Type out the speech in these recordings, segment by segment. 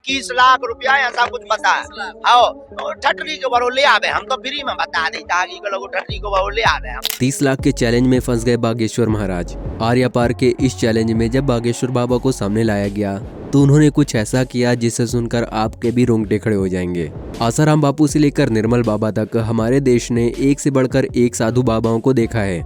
21 लाख रुपया ऐसा कुछ बता। हाँ ठटरी के बरो ले आवे, हम तो फ्री में बता दी ताकि के लोग ठटरी को बरो ले आवे हम। 30 लाख के चैलेंज में फंस गए बागेश्वर महाराज। आर्या पार के इस चैलेंज में जब बागेश्वर बाबा को सामने लाया गया तो उन्होंने कुछ ऐसा किया जिसे सुनकर आपके भी रोंगटे खड़े हो जाएंगे। आसाराम बापू से लेकर निर्मल बाबा तक हमारे देश ने एक से बढ़कर एक साधु बाबाओं को देखा है,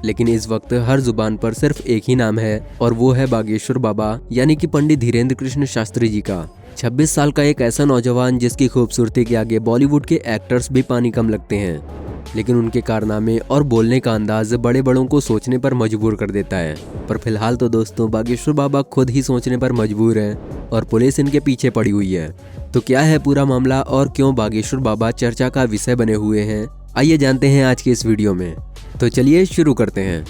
लेकिन इस वक्त हर जुबान पर सिर्फ एक ही नाम है और वो है बागेश्वर बाबा यानी कि पंडित धीरेन्द्र कृष्ण शास्त्री जी का। 26 साल का एक ऐसा नौजवान जिसकी खूबसूरती के आगे बॉलीवुड के एक्टर्स भी पानी कम लगते हैं, लेकिन उनके कारनामे और बोलने का अंदाज बड़े बड़ों को सोचने पर मजबूर कर देता है। पर फिलहाल तो दोस्तों बागेश्वर बाबा खुद ही सोचने पर मजबूर हैं और पुलिस इनके पीछे पड़ी हुई है। तो क्या है पूरा मामला और क्यों बागेश्वर बाबा चर्चा का विषय बने हुए हैं, आइए जानते हैं आज के इस वीडियो में। तो चलिए शुरू करते हैं।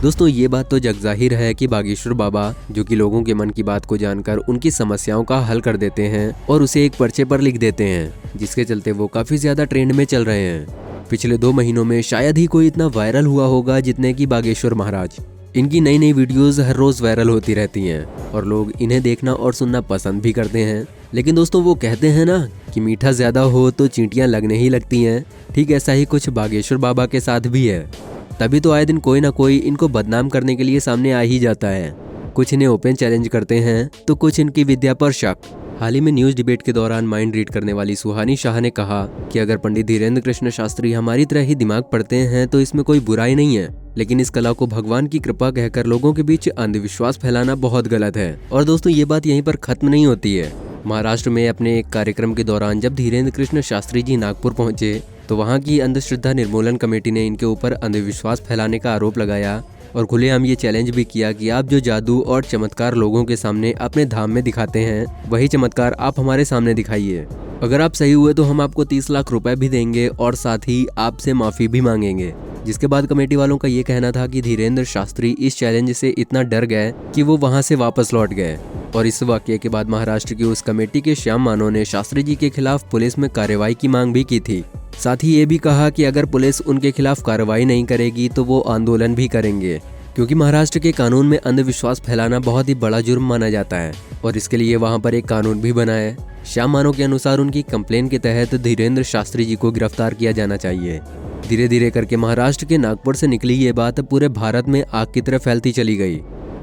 दोस्तों ये बात तो जगजाहिर है कि बागेश्वर बाबा जो कि लोगों के मन की बात को जानकर उनकी समस्याओं का हल कर देते हैं और उसे एक पर्चे पर लिख देते हैं, जिसके चलते वो काफी ज्यादा ट्रेंड में चल रहे हैं। पिछले 2 महीनों में शायद ही कोई इतना वायरल हुआ होगा जितने की बागेश्वर महाराज। इनकी नई नई वीडियोस हर रोज वायरल होती रहती हैं और लोग इन्हें देखना और सुनना पसंद भी करते हैं। लेकिन दोस्तों वो कहते हैं ना कि मीठा ज्यादा हो तो चींटियां लगने ही लगती हैं, ठीक ऐसा ही कुछ बागेश्वर बाबा के साथ भी है। तभी तो आए दिन कोई ना कोई इनको बदनाम करने के लिए सामने आ ही जाता है। कुछ इन्हें ओपन चैलेंज करते हैं तो कुछ इनकी विद्या पर शक। हाल ही में न्यूज डिबेट के दौरान माइंड रीड करने वाली सुहानी शाह ने कहा कि अगर पंडित धीरेन्द्र कृष्ण शास्त्री हमारी तरह ही दिमाग पढ़ते हैं तो इसमें कोई बुराई नहीं है, लेकिन इस कला को भगवान की कृपा कहकर लोगों के बीच अंधविश्वास फैलाना बहुत गलत है। और दोस्तों ये बात यहीं पर खत्म नहीं होती है। महाराष्ट्र में अपने एक कार्यक्रम के दौरान जब धीरेन्द्र कृष्ण शास्त्री जी नागपुर पहुंचे तो वहां की अंधश्रद्धा निर्मूलन कमेटी ने इनके ऊपर अंधविश्वास फैलाने का आरोप लगाया और खुलेआम ये चैलेंज भी किया कि आप जो जादू और चमत्कार लोगों के सामने अपने धाम में दिखाते हैं वही चमत्कार आप हमारे सामने दिखाइए। अगर आप सही हुए तो हम आपको 30 लाख रुपए भी देंगे और साथ ही आपसे माफी भी मांगेंगे। जिसके बाद कमेटी वालों का ये कहना था कि धीरेन्द्र शास्त्री इस चैलेंज से इतना डर गए कि वो वहां से वापस लौट गए। और इस वाकये के बाद महाराष्ट्र की उस कमेटी के श्याम मानो ने शास्त्री जी के खिलाफ पुलिस में कार्रवाई की मांग भी की थी। साथ ही ये भी कहा कि अगर पुलिस उनके खिलाफ कार्रवाई नहीं करेगी तो वो आंदोलन भी करेंगे, क्योंकि महाराष्ट्र के कानून में अंधविश्वास फैलाना बहुत ही बड़ा जुर्म माना जाता है और इसके लिए वहां पर एक कानून भी बना है। श्याम मानो के अनुसार उनकी कंप्लेन के तहत धीरेन्द्र शास्त्री जी को गिरफ्तार किया जाना चाहिए। धीरे धीरे करके महाराष्ट्र के नागपुर से निकली ये बात पूरे भारत में आग की तरह फैलती चली गई,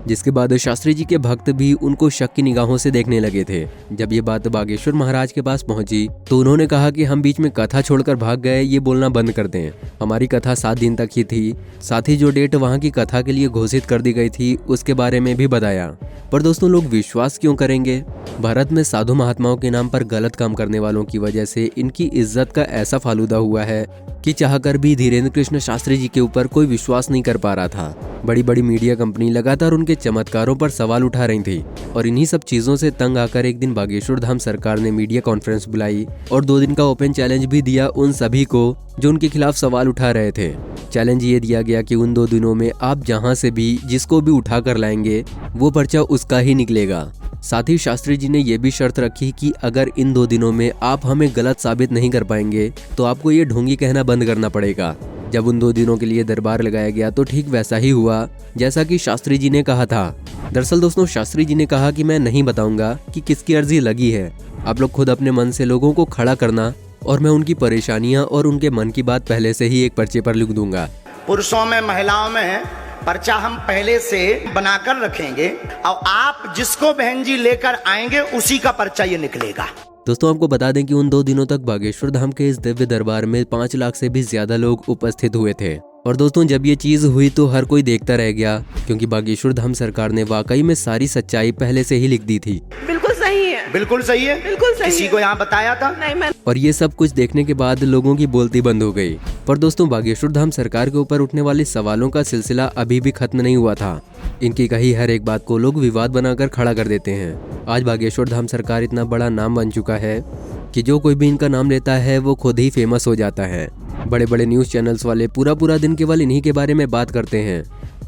जिसके बाद शास्त्री जी के भक्त भी उनको शक की निगाहों से देखने लगे थे। जब ये बात बागेश्वर महाराज के पास पहुंची तो उन्होंने कहा कि हम बीच में कथा छोड़कर भाग गए, ये बोलना बंद कर दें। हमारी कथा 7 दिन तक ही थी। साथ ही जो डेट वहां की कथा के लिए घोषित कर दी गई थी उसके बारे में भी बताया। पर दोस्तों लोग विश्वास क्यों करेंगे? भारत में साधु महात्माओं के नाम पर गलत काम करने वालों की वजह से इनकी इज्जत का ऐसा फालूदा हुआ है कि चाहकर भी धीरेन्द्र कृष्ण शास्त्री जी के ऊपर कोई विश्वास नहीं कर पा रहा था। बड़ी बड़ी मीडिया कंपनी लगातार उनके चमत्कारों पर सवाल उठा रही थी और इन्हीं सब चीजों से तंग आकर एक दिन बागेश्वर धाम सरकार ने मीडिया कॉन्फ्रेंस बुलाई और 2 दिन का ओपन चैलेंज भी दिया उन सभी को जो उनके खिलाफ सवाल उठा रहे थे। चैलेंज ये दिया गया कि उन 2 दिनों में आप जहां से भी जिसको भी उठा कर लाएंगे वो पर्चा उसका ही निकलेगा। साथ ही शास्त्री जी ने ये भी शर्त रखी कि अगर इन 2 दिनों में आप हमें गलत साबित नहीं कर पाएंगे तो आपको ये ढोंगी कहना बंद करना पड़ेगा। जब उन 2 दिनों के लिए दरबार लगाया गया तो ठीक वैसा ही हुआ जैसा कि शास्त्री जी ने कहा था। दरअसल दोस्तों शास्त्री जी ने कहा कि मैं नहीं बताऊंगा कि किसकी अर्जी लगी है, आप लोग खुद अपने मन से लोगों को खड़ा करना और मैं उनकी परेशानियां और उनके मन की बात पहले से ही एक पर्चे पर लिख दूंगा। पुरुषों में महिलाओं में पर्चा हम पहले से बनाकर रखेंगे और आप जिसको बहन जी लेकर आएंगे उसी का पर्चा ये निकलेगा। दोस्तों आपको बता दें कि उन 2 दिनों तक बागेश्वर धाम के इस दिव्य दरबार में 5 लाख से भी ज्यादा लोग उपस्थित हुए थे। और दोस्तों जब ये चीज हुई तो हर कोई देखता रह गया, क्योंकि बागेश्वर धाम सरकार ने वाकई में सारी सच्चाई पहले से ही लिख दी थी। बिल्कुल सही है, बिल्कुल सही है, बिल्कुल सही किसी को यहाँ बताया था नहीं मैंने। और ये सब कुछ देखने के बाद लोगों की बोलती बंद हो गई। पर दोस्तों बागेश्वर धाम सरकार के ऊपर उठने वाले सवालों का सिलसिला अभी भी खत्म नहीं हुआ था। इनकी कही हर एक बात को लोग विवाद बनाकर खड़ा कर देते हैं। आज बागेश्वर धाम सरकार इतना बड़ा नाम बन चुका है कि जो कोई भी इनका नाम लेता है वो खुद ही फेमस हो जाता है। बड़े बड़े न्यूज चैनल्स वाले पूरा दिन केवल इन्हीं के बारे में बात करते हैं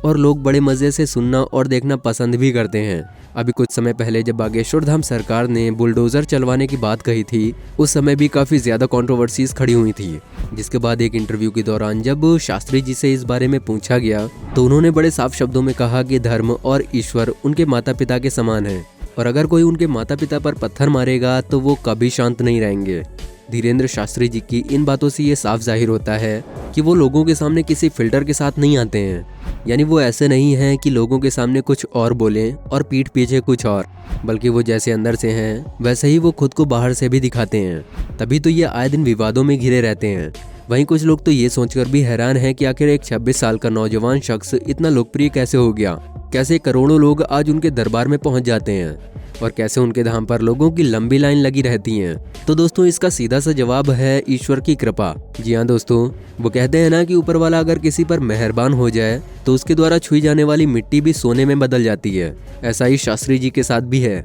और लोग बड़े मजे से सुनना और देखना पसंद भी करते हैं। अभी कुछ समय पहले जब बागेश्वर धाम सरकार ने बुलडोजर चलवाने की बात कही थी उस समय भी काफी ज्यादा कंट्रोवर्सीज खड़ी हुई थी, जिसके बाद एक इंटरव्यू के दौरान जब शास्त्री जी से इस बारे में पूछा गया तो उन्होंने बड़े साफ शब्दों में कहा कि धर्म और ईश्वर उनके माता पिता के समान है और अगर कोई उनके माता पिता पर पत्थर मारेगा तो वो कभी शांत नहीं रहेंगे। धीरेन्द्र शास्त्री जी की इन बातों से ये साफ जाहिर होता है कि वो लोगों के सामने किसी फिल्टर के साथ नहीं आते हैं। यानी वो ऐसे नहीं हैं कि लोगों के सामने कुछ और बोलें और पीठ पीछे कुछ और, बल्कि वो जैसे अंदर से हैं वैसे ही वो खुद को बाहर से भी दिखाते हैं। तभी तो ये आए दिन विवादों में घिरे रहते हैं। वहीं कुछ लोग तो ये सोचकर भी हैरान हैं कि आखिर एक 26 साल का नौजवान शख्स इतना लोकप्रिय कैसे हो गया, कैसे करोड़ों लोग आज उनके दरबार में पहुंच जाते हैं और कैसे उनके धाम पर लोगों की लंबी लाइन लगी रहती है। तो दोस्तों इसका सीधा सा जवाब है ईश्वर की कृपा। जी हाँ दोस्तों, वो कहते हैं ना कि ऊपर वाला अगर किसी पर मेहरबान हो जाए तो उसके द्वारा छुई जाने वाली मिट्टी भी सोने में बदल जाती है। ऐसा ही शास्त्री जी के साथ भी है।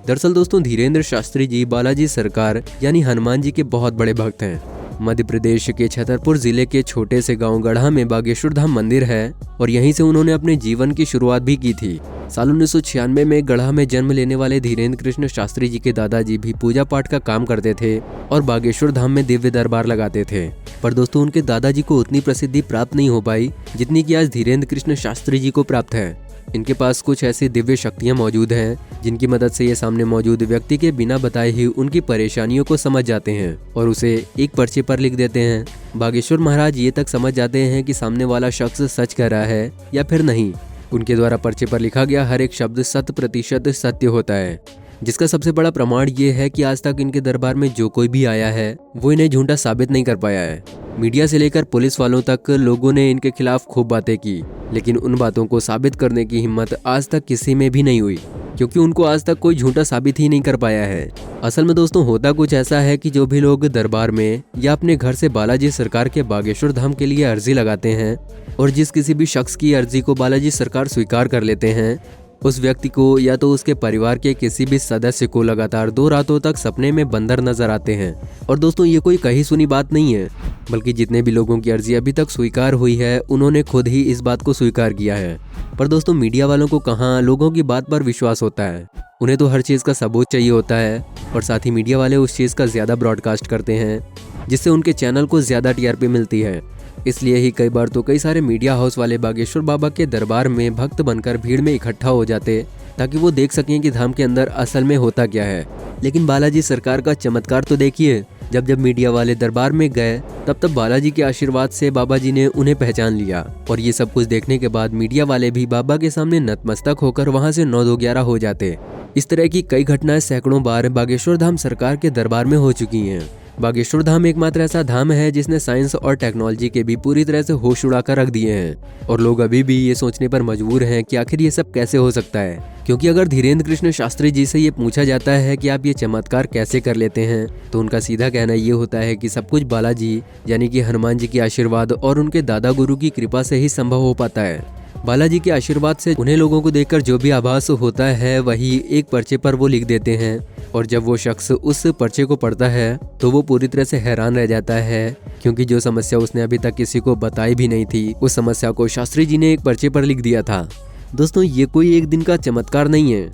दरअसल दोस्तों धीरेन्द्र शास्त्री जी बालाजी सरकार यानी हनुमान जी के बहुत बड़े भक्त हैं। मध्य प्रदेश के छतरपुर जिले के छोटे से गांव गढ़ा में बागेश्वर धाम मंदिर है और यहीं से उन्होंने अपने जीवन की शुरुआत भी की थी। साल 1996 में गढ़ा में जन्म लेने वाले धीरेन्द्र कृष्ण शास्त्री जी के दादाजी भी पूजा पाठ का काम करते थे और बागेश्वर धाम में दिव्य दरबार लगाते थे। पर दोस्तों उनके दादाजी को उतनी प्रसिद्धि प्राप्त नहीं हो पाई जितनी कि आज धीरेन्द्र कृष्ण शास्त्री जी को प्राप्त है। इनके पास कुछ ऐसी दिव्य शक्तियां मौजूद हैं जिनकी मदद से ये सामने मौजूद व्यक्ति के बिना बताए ही उनकी परेशानियों को समझ जाते हैं और उसे एक पर्चे पर लिख देते हैं। बागेश्वर महाराज ये तक समझ जाते हैं कि सामने वाला शख्स सच कह रहा है या फिर नहीं। उनके द्वारा पर्चे पर लिखा गया हर एक शब्द 100% सत्य होता है, जिसका सबसे बड़ा प्रमाण ये है कि आज तक इनके दरबार में जो कोई भी आया है वो इन्हें झूठा साबित नहीं कर पाया है। मीडिया से लेकर पुलिस वालों तक लोगों ने इनके खिलाफ खूब बातें की, लेकिन उन बातों को साबित करने की हिम्मत आज तक किसी में भी नहीं हुई, क्योंकि उनको आज तक कोई झूठा साबित ही नहीं कर पाया है। असल में दोस्तों होता कुछ ऐसा है कि जो भी लोग दरबार में या अपने घर से बालाजी सरकार के बागेश्वर धाम के लिए अर्जी लगाते हैं और जिस किसी भी शख्स की अर्जी को बालाजी सरकार स्वीकार कर लेते हैं, उस व्यक्ति को या तो उसके परिवार के किसी भी सदस्य को लगातार 2 रातों तक सपने में बंदर नजर आते हैं। और दोस्तों ये कोई कही सुनी बात नहीं है, बल्कि जितने भी लोगों की अर्जी अभी तक स्वीकार हुई है उन्होंने खुद ही इस बात को स्वीकार किया है। पर दोस्तों मीडिया वालों को कहाँ लोगों की बात पर विश्वास होता है। उन्हें तो हर चीज का सबूत चाहिए होता है और साथ ही मीडिया वाले उस चीज का ज्यादा ब्रॉडकास्ट करते हैं जिससे उनके चैनल को ज्यादा टीआरपी मिलती है। इसलिए ही कई बार तो कई सारे मीडिया हाउस वाले बागेश्वर बाबा के दरबार में भक्त बनकर भीड़ में इकट्ठा हो जाते ताकि वो देख सकें कि धाम के अंदर असल में होता क्या है। लेकिन बालाजी सरकार का चमत्कार तो देखिए, जब मीडिया वाले दरबार में गए तब बालाजी के आशीर्वाद से बाबा जी ने उन्हें पहचान लिया और ये सब कुछ देखने के बाद मीडिया वाले भी बाबा के सामने नतमस्तक होकर वहां से 9-2-11 हो जाते। इस तरह की कई घटनाएं सैकड़ों बार बागेश्वर धाम सरकार के दरबार में हो चुकी हैं। बागेश्वर धाम एकमात्र ऐसा धाम है जिसने साइंस और टेक्नोलॉजी के भी पूरी तरह से होश उड़ाकर रख दिए हैं और लोग अभी भी ये सोचने पर मजबूर हैं कि आखिर ये सब कैसे हो सकता है। क्योंकि अगर धीरेन्द्र कृष्ण शास्त्री जी से ये पूछा जाता है कि आप ये चमत्कार कैसे कर लेते हैं, तो उनका सीधा कहना ये होता है कि सब कुछ बालाजी यानी कि हनुमान जी के आशीर्वाद और उनके दादा गुरु की कृपा से ही संभव हो पाता है। बालाजी के आशीर्वाद से उन्हें लोगों को देखकर जो भी आभास होता है वही एक पर्चे पर वो लिख देते हैं और जब वो शख्स उस पर्चे को पढ़ता है तो वो पूरी तरह से हैरान रह जाता है, क्योंकि जो समस्या उसने अभी तक किसी को बताई भी नहीं थी उस समस्या को शास्त्री जी ने एक पर्चे पर लिख दिया था। दोस्तों ये कोई एक दिन का चमत्कार नहीं है,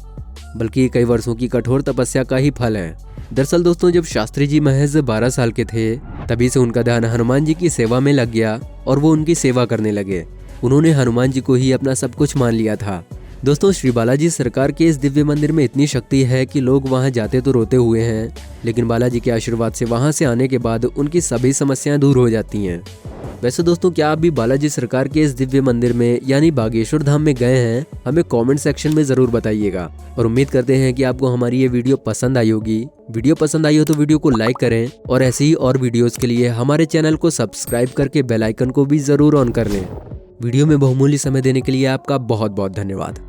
बल्कि कई वर्षों की कठोर तपस्या का ही फल है। दरअसल दोस्तों जब शास्त्री जी महज 12 साल के थे तभी से उनका ध्यान हनुमान जी की सेवा में लग गया और वो उनकी सेवा करने लगे। उन्होंने हनुमान जी को ही अपना सब कुछ मान लिया था। दोस्तों श्री बालाजी सरकार के इस दिव्य मंदिर में इतनी शक्ति है कि लोग वहां जाते तो रोते हुए हैं, लेकिन बालाजी के आशीर्वाद से वहां से आने के बाद उनकी सभी समस्याएं दूर हो जाती हैं। वैसे दोस्तों क्या आप भी बालाजी सरकार के इस दिव्य मंदिर में यानी बागेश्वर धाम में गए हैं? हमें कमेंट सेक्शन में जरूर बताइएगा और उम्मीद करते हैं कि आपको हमारी ये वीडियो पसंद आई होगी। वीडियो पसंद आई हो तो वीडियो को लाइक करें और ऐसे ही और वीडियोस के लिए हमारे चैनल को सब्सक्राइब करके बेल आइकन को भी जरूर ऑन कर लें। वीडियो में बहुमूल्य समय देने के लिए आपका बहुत बहुत धन्यवाद।